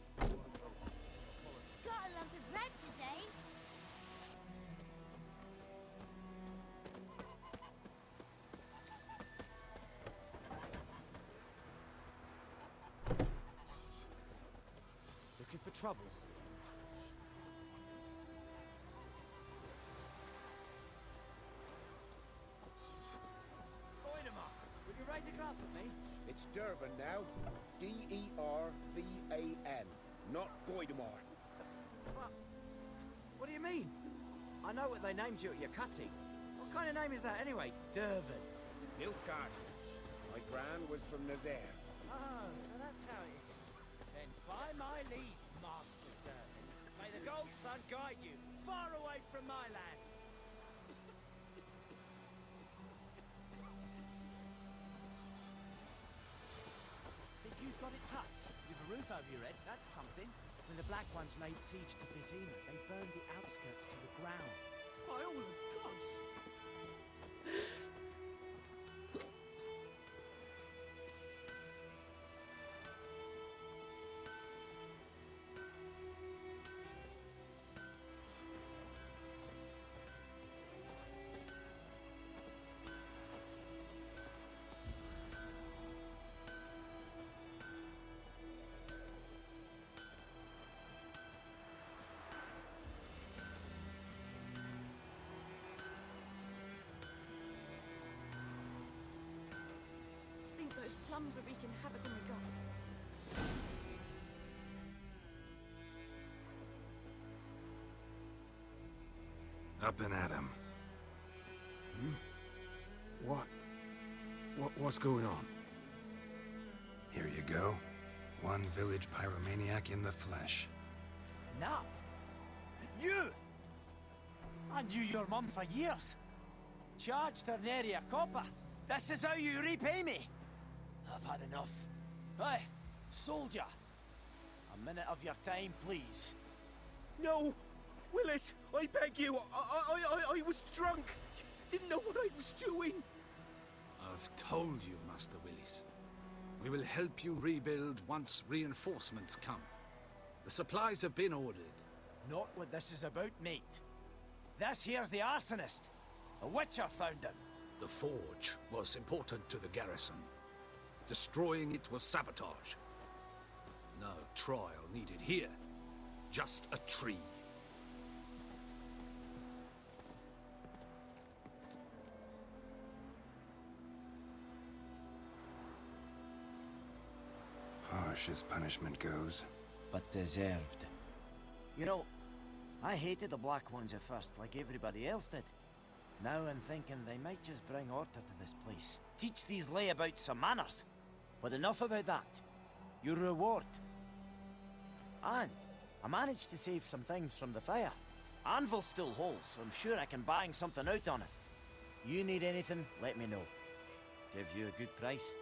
trouble. Goidemar, would you rise across with me? It's Dervan now. D-E-R-V-A-N, not Goidemar. What do you mean? I know what they named you at your cutting. What kind of name is that anyway? Dervan. Nilfgaard. My gran was from Nazaire. Oh, so that's how it is. Then by my leave, Master Dervan, may the Gold Sun guide you far away from my land. Think you've got it tough? You've a roof over your head, that's something. When the Black Ones laid siege to Vizima, they burned the outskirts to the ground. By all the gods! Those plums are wreaking havoc on the gut. Up and at 'em. What's going on? Here you go. One village pyromaniac in the flesh. Now? You! I knew your mum for years. Charged her nary a copper. This is how you repay me. I've had enough. Hey, soldier. A minute of your time, please. No! Willis, I beg you. I was drunk. Didn't know what I was doing. I've told you, Master Willis. We will help you rebuild once reinforcements come. The supplies have been ordered. Not what this is about, mate. This here's the arsonist. A witcher found him. The forge was important to the garrison. Destroying it was sabotage. No trial needed here. Just a tree. Harsh as punishment goes. But deserved. You know, I hated the Black Ones at first, like everybody else did. Now I'm thinking they might just bring order to this place. Teach these layabouts some manners. But enough about that. Your reward. And I managed to save some things from the fire. Anvil's still whole, so I'm sure I can bang something out on it. You need anything, let me know. Give you a good price.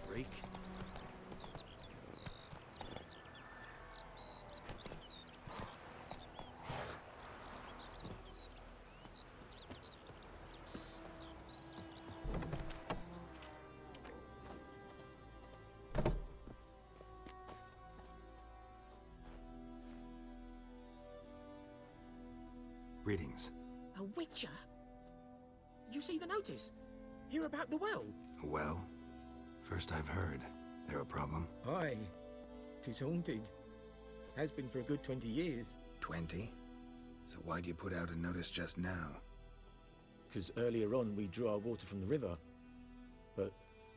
Freak. Greetings. A witcher? You see the notice? Hear about the well? Well? First I've heard. There a problem? Aye. 'Tis haunted. Has been for a good 20 years. 20? So why'd you put out a notice just now? 'Cause earlier on we drew our water from the river. But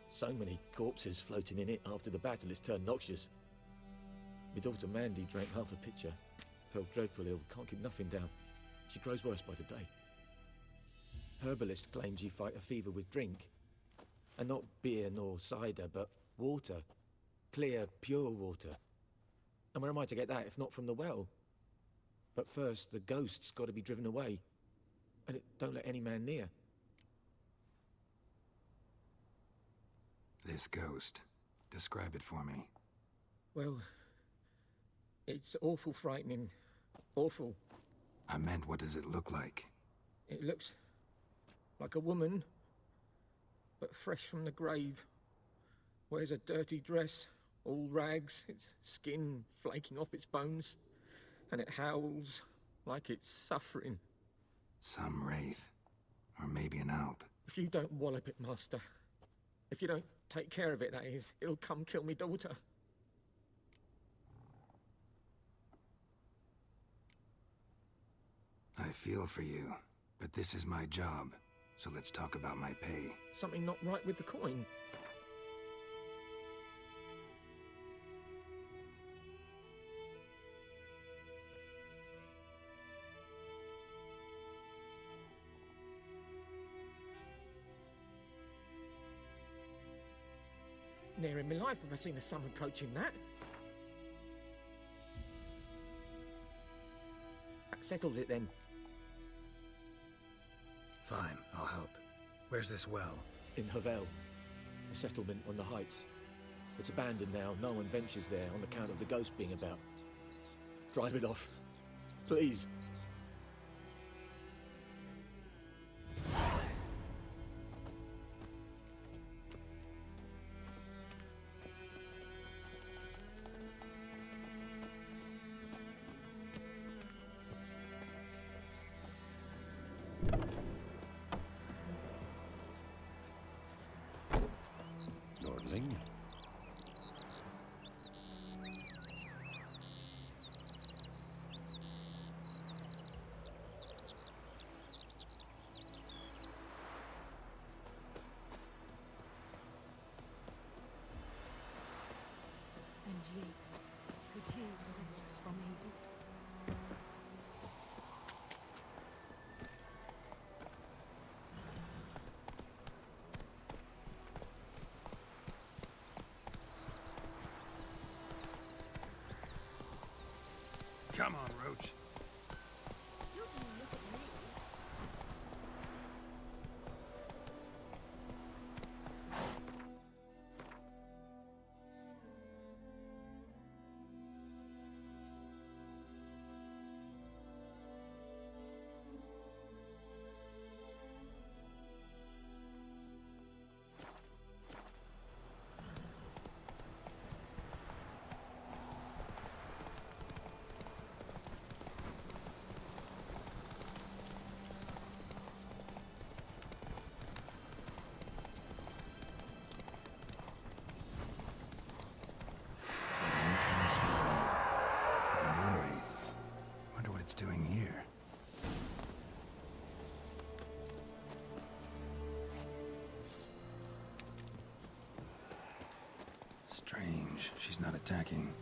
so many corpses floating in it after the battle it's turned noxious. My daughter Mandy drank half a pitcher. Fell dreadful ill, can't keep nothing down. She grows worse by the day. Herbalist claims you fight a fever with drink. And not beer nor cider, but water. Clear, pure water. And where am I to get that if not from the well? But first, the ghost's got to be driven away. And it don't let any man near. This ghost. Describe it for me. Well, it's awful frightening. Awful. I meant, what does it look like? It looks like a woman, but fresh from the grave. Wears a dirty dress, all rags, its skin flaking off its bones, and it howls like it's suffering. Some wraith. Or maybe an alp. If you don't wallop it, Master, if you don't take care of it, that is, it'll come kill me daughter. I feel for you, but this is my job, so let's talk about my pay. Something not right with the coin. Never in my life have I seen a sum approaching that. That settles it then. Fine, I'll help. Where's this well? In Havel, a settlement on the heights. It's abandoned now. No one ventures there on account of the ghost being about. Drive it off, please. Lordling? And ye, could ye deliver us from evil? Come on, Roach. Don't you look at me. Wonder what it's doing here. Strange. She's not attacking.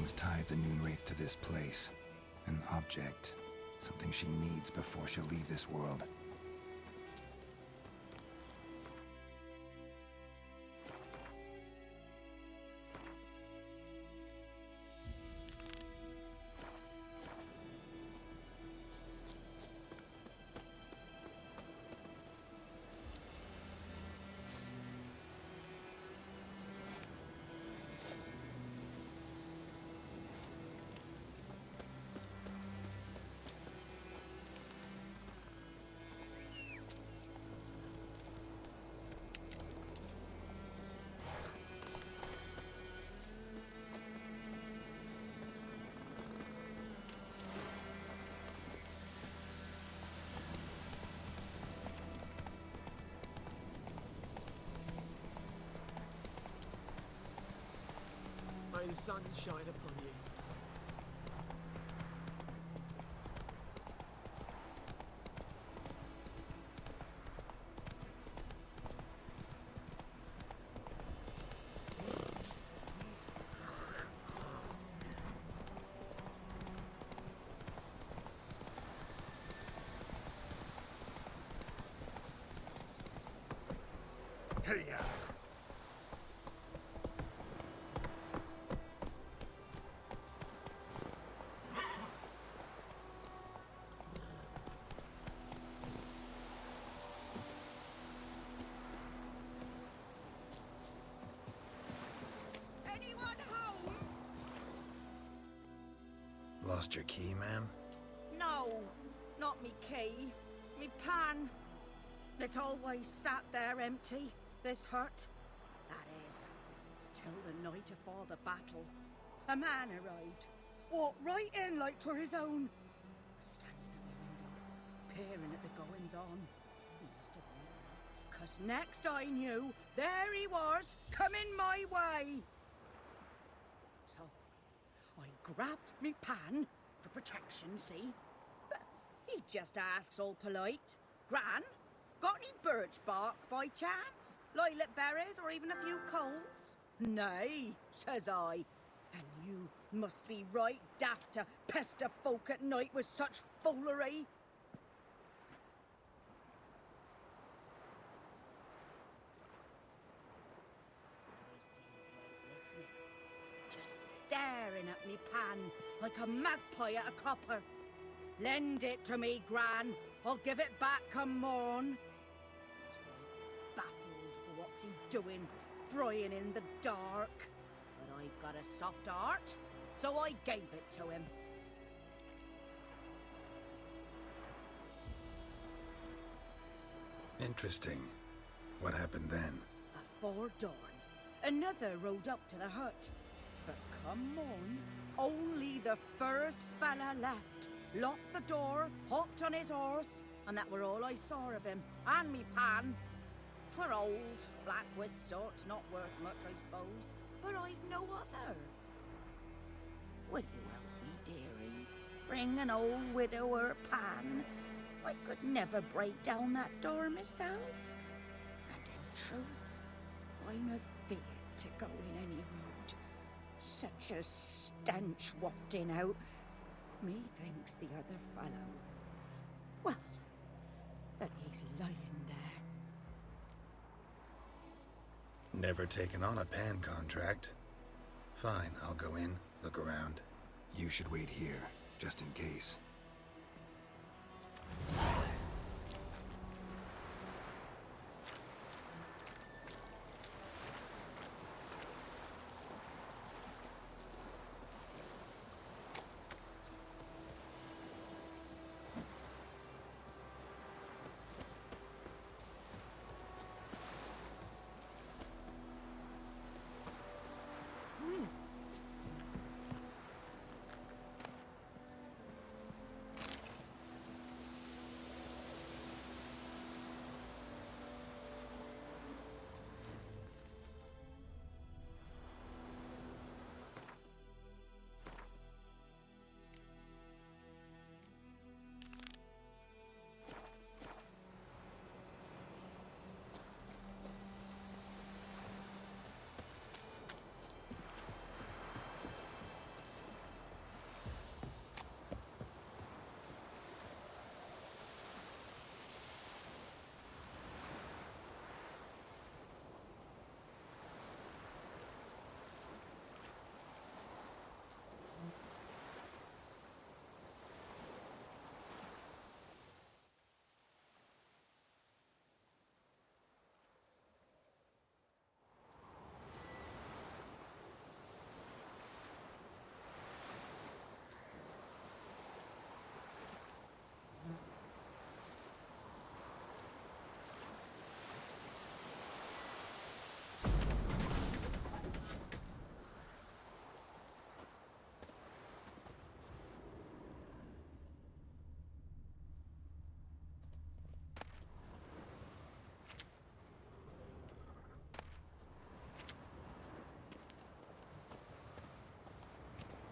Something's tied the Noon Wraith to this place. An object. Something she needs before she'll leave this world. May the sun shine upon you. Hey-ya! Lost your key, ma'am? No, not me key. Me pan. It's always sat there empty, this hut. That is, till the night afore the battle. A man arrived, walked right in like 'twere his own. Was standing at my window, peering at the goings-on. He must have been, 'cause next I knew, there he was, coming my way. So, I grabbed me pan for protection, see? But he just asks all polite, Gran, got any birch bark by chance? Lilac berries or even a few coals? Nay, says I. And you must be right daft to pester folk at night with such foolery. But I sees you ain't listening. Just staring at me pan like a magpie at a copper. Lend it to me, Gran. I'll give it back come morn. He's right baffled for what's he doing, frying in the dark. But I've got a soft heart, so I gave it to him. Interesting. What happened then? Afore dawn, another rode up to the hut. But come on, only the first fella left. Locked the door, hopped on his horse, and that were all I saw of him, and me pan. 'Twere old, black-wist sort, not worth much, I suppose, but I've no other. Will you help me, dearie? Bring an old widower pan? I could never break down that door myself. And in truth, I'm afeard to go in any road. Such a stench wafting out. Methinks the other fellow, well, that he's lying there. Never taken on a pan contract. Fine, I'll go in, look around. You should wait here, just in case.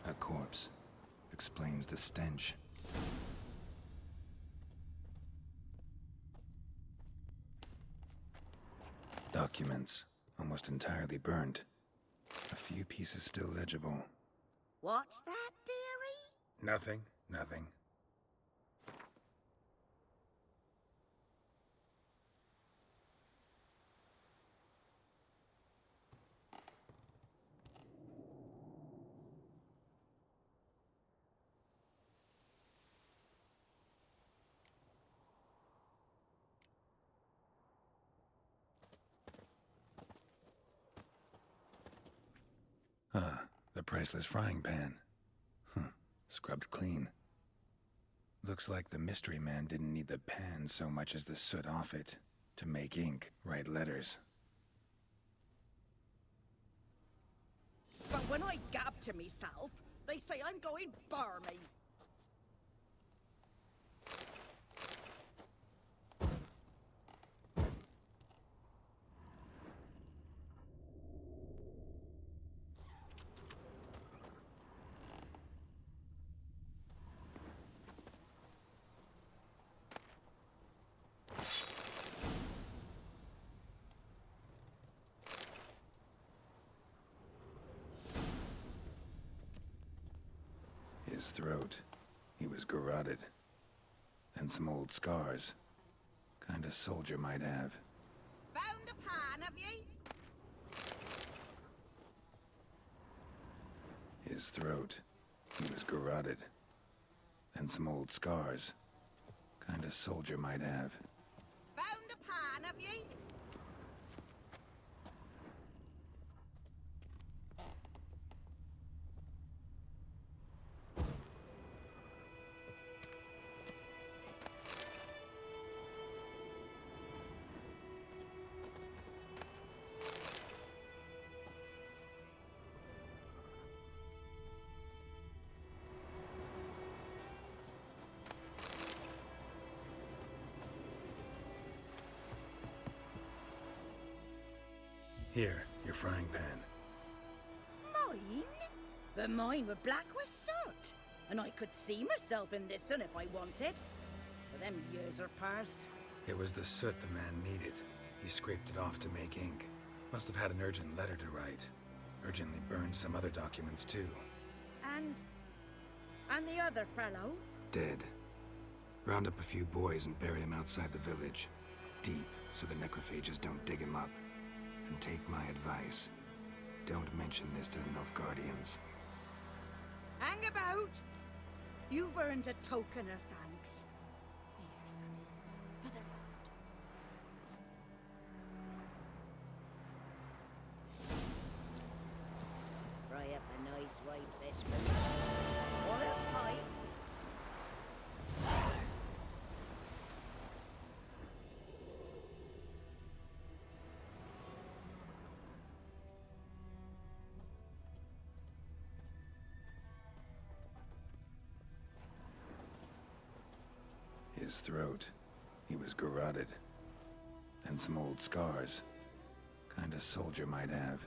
A corpse. Explains the stench. Documents. Almost entirely burnt. A few pieces still legible. What's that, dearie? Nothing. Nothing. The priceless frying pan. Scrubbed clean. Looks like the mystery man didn't need the pan so much as the soot off it to make ink, write letters. But when I gab to myself, they say I'm going barmy. His throat. He was garroted. And some old scars. Kind of soldier might have. Found the pan, have ye? His throat. He was garroted. And some old scars. Kind of soldier might have. Found the pan, have ye? Here, your frying pan. Mine? But mine were black with soot. And I could see myself in this one if I wanted. But them years are past. It was the soot the man needed. He scraped it off to make ink. Must have had an urgent letter to write. Urgently burned some other documents too. And the other fellow? Dead. Round up a few boys and bury him outside the village. Deep, so the necrophages don't dig him up. And take my advice. Don't mention this to the Nilfgaardians. Hang about! You've earned a token of thanks. Here, sonny, for the road. Fry up a nice white fish for me. Or a pie. His throat. He was garroted. And some old scars. Kind of soldier might have.